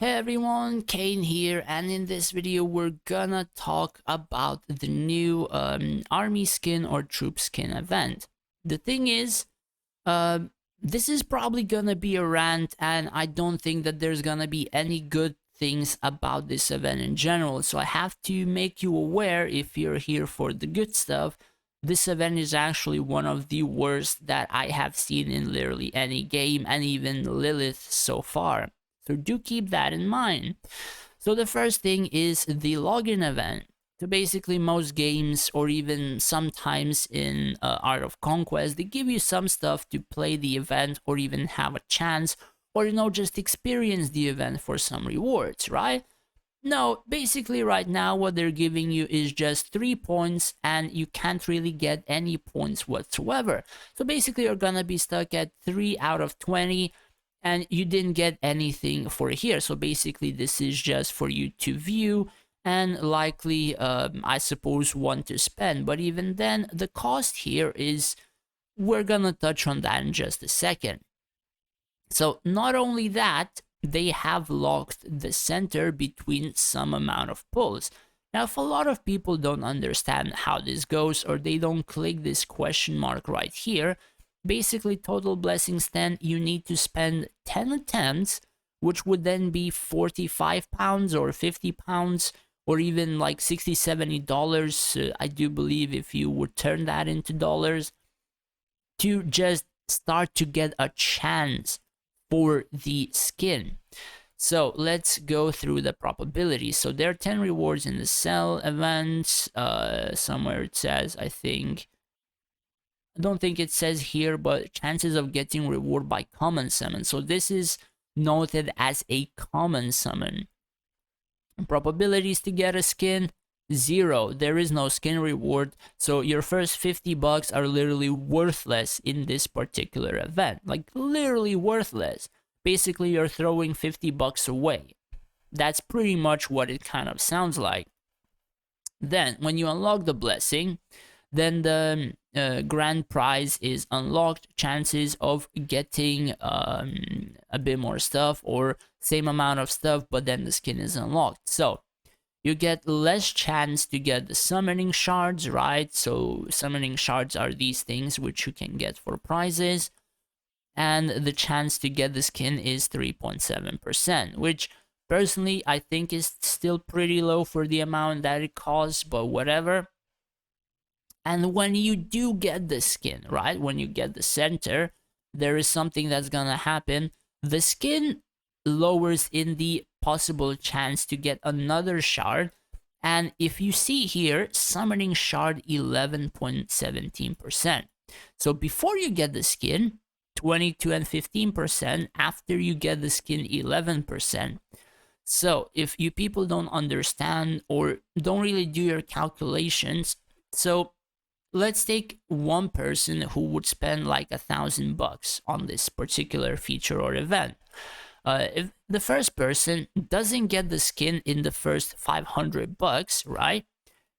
Hey everyone, Kane here, and in this video we're gonna talk about the new army skin or troop skin event. The thing is, uh, this is probably gonna be a rant, and I don't think that there's gonna be any good things about this event in general, so I have to make you aware if you're here for the good stuff. This event is actually one of the worst that I have seen in literally any game, and even Lilith so far. So do keep that in mind. So the first thing is the login event. So basically most games, or even sometimes in Art of Conquest, they give you some stuff to play the event or even have a chance, or just experience the event for some rewards, right? No, basically right now what they're giving you is just 3 points, and you can't really get any points whatsoever. So basically you're gonna be stuck at 3 out of 20, and you didn't get anything for here. So basically this is just for you to view and likely, I suppose, want to spend. But even then, the cost here is, we're gonna touch on that in just a second. So not only that, they have locked the center between some amount of pulls. Now, if a lot of people don't understand how this goes, or they don't click this question mark right here, basically total blessings 10, you need to spend 10 attempts, which would then be 45 pounds or 50 pounds, or even like 60 $70, I do believe, if you would turn that into dollars, to just start to get a chance for the skin. So let's go through the probability. So there are 10 rewards in the cell events. Somewhere it says, I don't think it says here, but chances of getting reward by common summon. So this is noted as a common summon. Probabilities to get a skin, 0. There is no skin reward. So your first 50 bucks are literally worthless in this particular event. Like literally worthless. Basically you're throwing 50 bucks away. That's pretty much what it kind of sounds like. Then when you unlock the blessing, then the grand prize is unlocked. Chances of getting a bit more stuff, or same amount of stuff, but then the skin is unlocked. So you get less chance to get the summoning shards, right? So summoning shards are these things which you can get for prizes, and the chance to get the skin is 3.7%, which personally I think is still pretty low for the amount that it costs, but whatever. And when you do get the skin, right, when you get the center, there is something that's gonna happen. The skin lowers in the possible chance to get another shard. And if you see here, summoning shard 11.17%. So before you get the skin, 22 and 15%. After you get the skin, 11%. So if you people don't understand or don't really do your calculations, so let's take one person who would spend like $1,000 on this particular feature or event. If the first person doesn't get the skin in the first $500, right?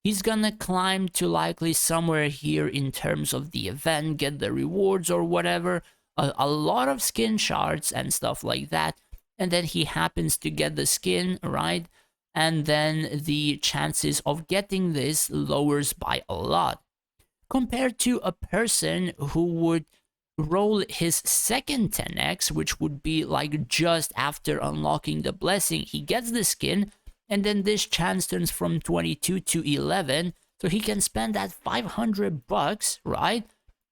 He's gonna climb to likely somewhere here in terms of the event, get the rewards or whatever, a lot of skin shards and stuff like that, and then he happens to get the skin, right? And then the chances of getting this lowers by a lot, compared to a person who would roll his second 10x, which would be like just after unlocking the blessing. He gets the skin, and then this chance turns from 22 to 11, so he can spend that $500, right?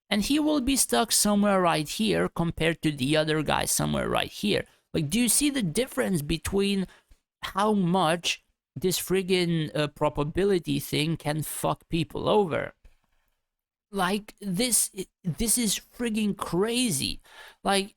And he will be stuck somewhere right here compared to the other guy somewhere right here. Like, do you see the difference between how much this friggin' probability thing can fuck people over? Like, this is friggin' crazy. Like,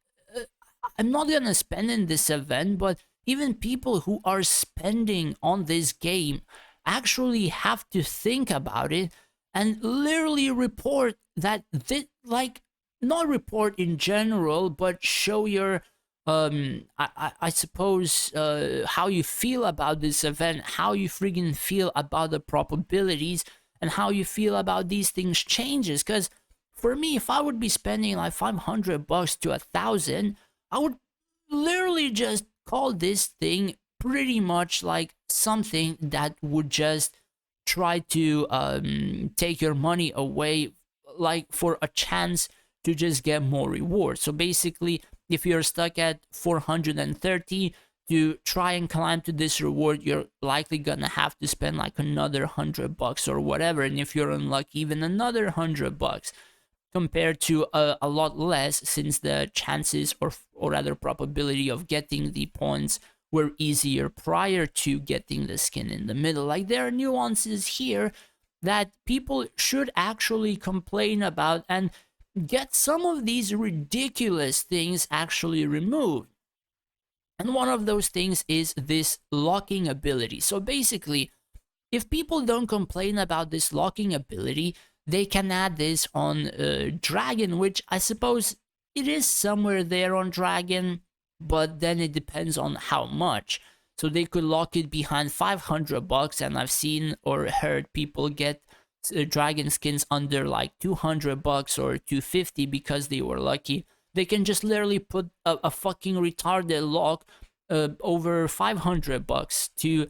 I'm not gonna spend in this event, but even people who are spending on this game actually have to think about it and literally report that this, like, not report in general, but show your I suppose how you feel about this event, how you friggin' feel about the probabilities, and how you feel about these things changes. Because for me, if I would be spending like $500 to 1,000, I would literally just call this thing pretty much like something that would just try to take your money away, like for a chance to just get more rewards. So basically, if you're stuck at 430, to try and climb to this reward, you're likely gonna have to spend like another $100 or whatever, and if you're unlucky, even another $100, compared to a lot less, since the chances or rather probability of getting the points were easier prior to getting the skin in the middle. Like, there are nuances here that people should actually complain about and get some of these ridiculous things actually removed. And one of those things is this locking ability. So basically, if people don't complain about this locking ability, they can add this on Dragon, which I suppose it is somewhere there on Dragon, but then it depends on how much. So they could lock it behind $500, and I've seen or heard people get Dragon skins under like $200 or $250 because they were lucky. They can just literally put a fucking retarded lock over $500 to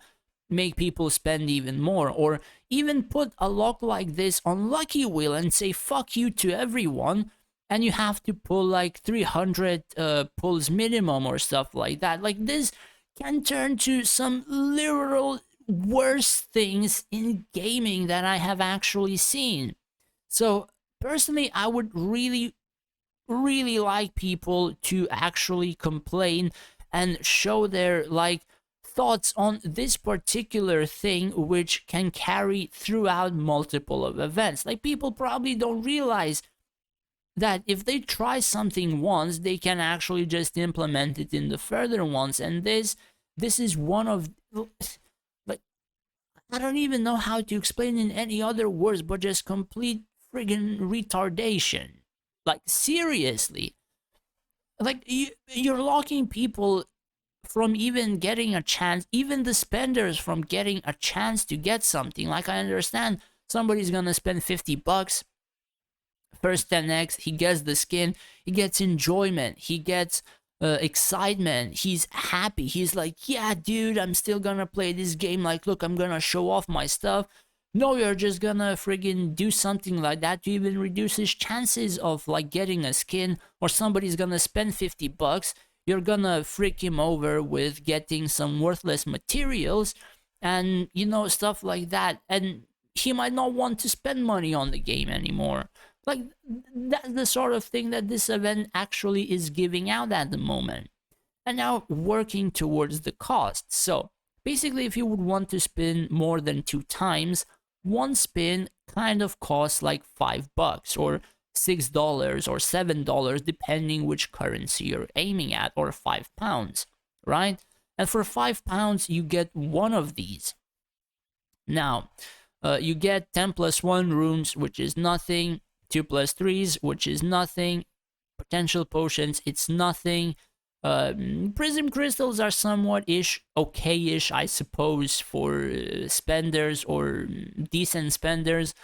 make people spend even more, or even put a lock like this on Lucky Wheel and say fuck you to everyone, and you have to pull like 300 pulls minimum or stuff like that. Like, this can turn to some literal worse things in gaming that I have actually seen. So personally, I would really like people to actually complain and show their like thoughts on this particular thing, which can carry throughout multiple of events. Like, people probably don't realize that if they try something once, they can actually just implement it in the further ones. And this is one of, like, I don't even know how to explain in any other words but just complete friggin' retardation. Like, seriously, like, you're locking people from even getting a chance, even the spenders from getting a chance to get something. Like, I understand somebody's gonna spend $50, first 10x, he gets the skin, he gets enjoyment, he gets excitement, he's happy, he's like, yeah dude, I'm still gonna play this game, like, look, I'm gonna show off my stuff. No, you're just gonna friggin' do something like that to even reduce his chances of like getting a skin, or somebody's gonna spend $50, you're gonna freak him over with getting some worthless materials and, you know, stuff like that, and he might not want to spend money on the game anymore. Like, that's the sort of thing that this event actually is giving out at the moment. And now working towards the cost. So basically, if you would want to spin more than 2 times, one spin kind of costs like $5 or $6 or $7, depending which currency you're aiming at, or £5, right? And for £5, you get one of these. Now, you get 10 plus 1 runes, which is nothing, 2 plus 3s, which is nothing, potential potions, it's nothing. Prism crystals are somewhat okay-ish, I suppose, for spenders or decent spenders.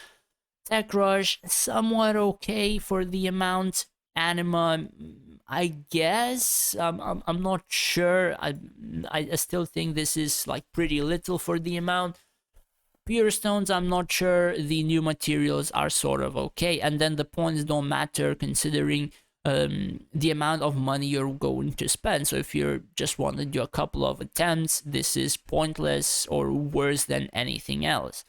Tech Rush, somewhat okay for the amount. Anima, I guess. I'm not sure. I still think this is like pretty little for the amount. Pure stones, I'm not sure. The new materials are sort of okay, and then the points don't matter considering the amount of money you're going to spend. So if you just want to do a couple of attempts, this is pointless or worse than anything else.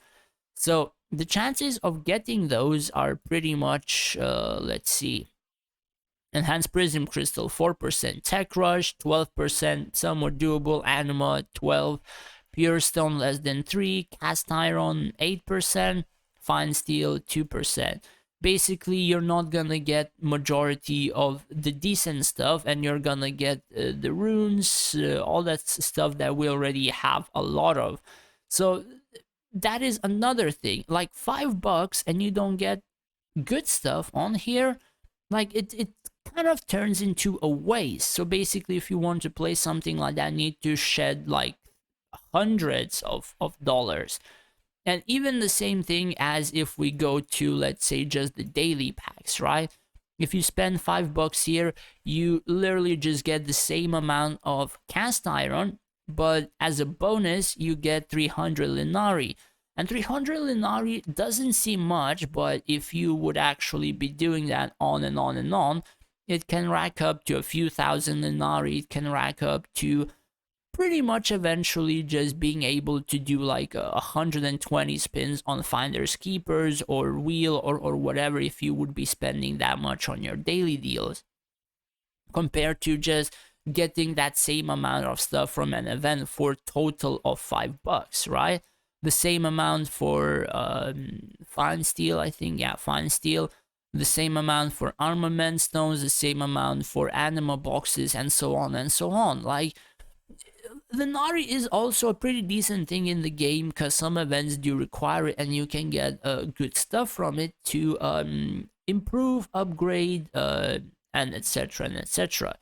So the chances of getting those are pretty much, let's see, Enhanced Prism Crystal 4%, Tech Rush 12%, somewhat doable, Anima 12%, Pure Stone less than 3%, Cast Iron 8%, Fine Steel 2%. Basically, you're not gonna get majority of the decent stuff, and you're gonna get the runes, all that stuff that we already have a lot of. So that is another thing. Like, $5 and you don't get good stuff on here, like, it kind of turns into a waste. So basically, if you want to play something like that, you need to shed like hundreds of dollars. And even the same thing as if we go to, let's say, just the daily packs, right? If you spend $5 here, you literally just get the same amount of cast iron, but as a bonus, you get 300 Linari. And 300 Linari doesn't seem much, but if you would actually be doing that on and on and on, it can rack up to a few thousand Linari. It can rack up to pretty much eventually just being able to do like 120 spins on Finders Keepers or Wheel or whatever if you would be spending that much on your daily deals, compared to just getting that same amount of stuff from an event for a total of $5, right? The same amount for Fine Steel, I think, yeah, Fine Steel. The same amount for armament stones, the same amount for anima boxes, and so on and so on. Like, the Nari is also a pretty decent thing in the game because some events do require it, and you can get good stuff from it to improve, upgrade, and etc. and etc.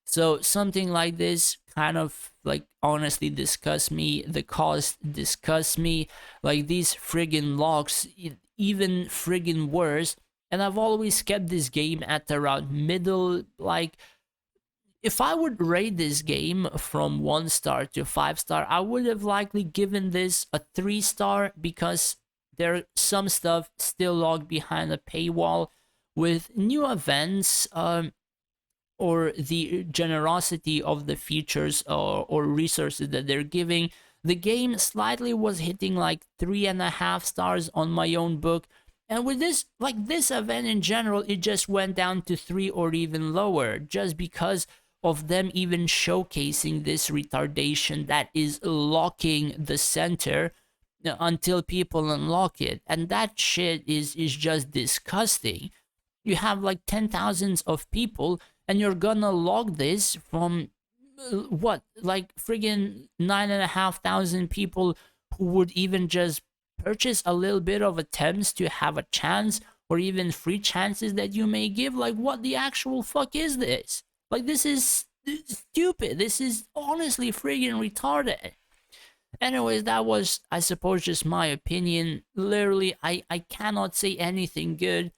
So something like this kind of like honestly disgusts me. The cost disgusts me. Like these friggin' locks, even friggin' worse. And I've always kept this game at around middle. Like, if I would rate this game from 1 star to 5 star, I would have likely given this a 3 star because there's some stuff still locked behind a paywall. With new events, or the generosity of the features or resources that they're giving, the game slightly was hitting like 3.5 stars on my own book. And with this, like this event in general, it just went down to 3 or even lower, just because of them even showcasing this retardation that is locking the center until people unlock it. And that shit is just disgusting. You have like 10,000s of people, and you're gonna log this from what, like friggin' 9,500 people who would even just purchase a little bit of attempts to have a chance, or even free chances that you may give. Like, what the actual fuck is this? Like, this is stupid. This is honestly friggin' retarded. Anyways, that was, I suppose, just my opinion. Literally, I cannot say anything good.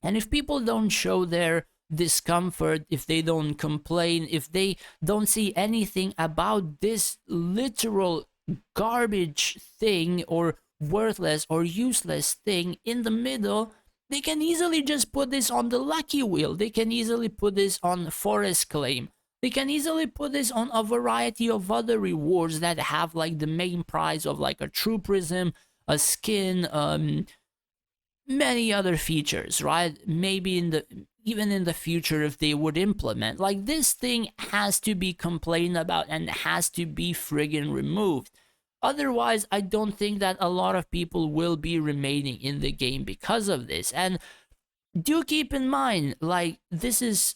And if people don't show their discomfort, if they don't complain, if they don't see anything about this literal garbage thing or worthless or useless thing in the middle, they can easily just put this on the lucky wheel. They can easily put this on forest claim. They can easily put this on a variety of other rewards that have like the main prize of like a true prism, a skin, many other features, right? Maybe even in the future, if they would implement, like, this thing has to be complained about and has to be friggin' removed. Otherwise, I don't think that a lot of people will be remaining in the game because of this. And do keep in mind, like, this is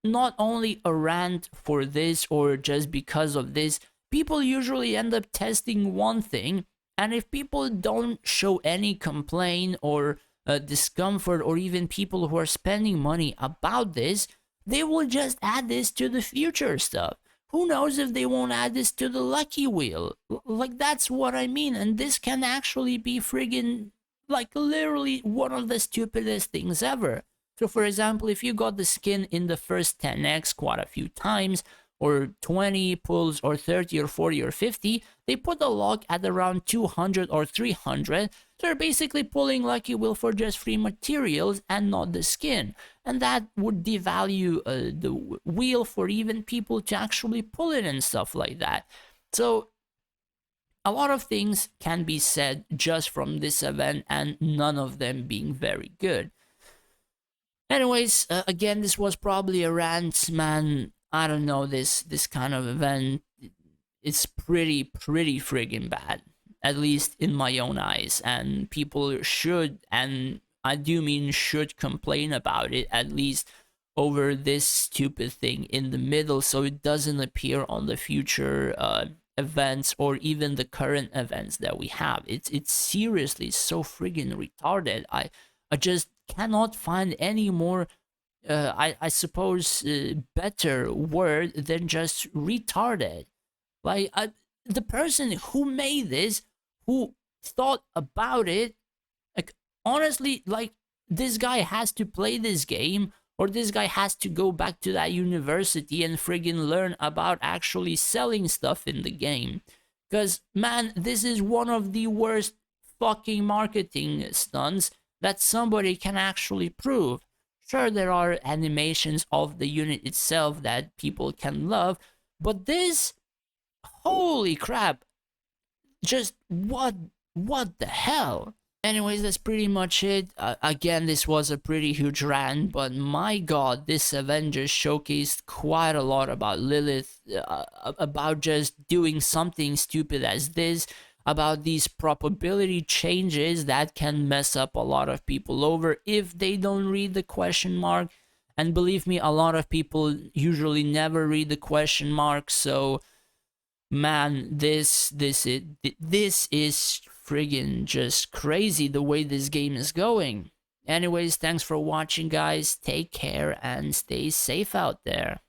not only a rant for this or just because of this. People usually end up testing one thing, and if people don't show any complaint or discomfort, or even people who are spending money about this, they will just add this to the future stuff. Who knows if they won't add this to the lucky wheel? Like, that's what I mean. And this can actually be friggin' like literally one of the stupidest things ever. So for example, if you got the skin in the first 10x quite a few times, or 20 pulls, or 30 or 40 or 50, they put the lock at around 200 or 300. They're basically pulling lucky wheel for just free materials and not the skin. And that would devalue the wheel for even people to actually pull it and stuff like that. So a lot of things can be said just from this event, and none of them being very good. Anyways, again, this was probably a rant, man. I don't know, this kind of event, it's pretty friggin' bad, at least in my own eyes, and people should, and I do mean should, complain about it, at least over this stupid thing in the middle, so it doesn't appear on the future events or even the current events that we have. It's seriously so friggin' retarded. I just cannot find any more I suppose better word than just retarded. Like, the person who made this, who thought about it, like, honestly, like, this guy has to play this game or this guy has to go back to that university and friggin' learn about actually selling stuff in the game. Because, man, this is one of the worst fucking marketing stunts that somebody can actually prove. Sure, there are animations of the unit itself that people can love, but this, holy crap, just what the hell? Anyways, that's pretty much it. Again, this was a pretty huge rant, but my god, this Avengers showcased quite a lot about Lilith, about just doing something stupid as this, about these probability changes that can mess up a lot of people over if they don't read the question mark. And believe me, a lot of people usually never read the question mark, so man, this is friggin' just crazy the way this game is going. Anyways, thanks for watching, guys. Take care and stay safe out there.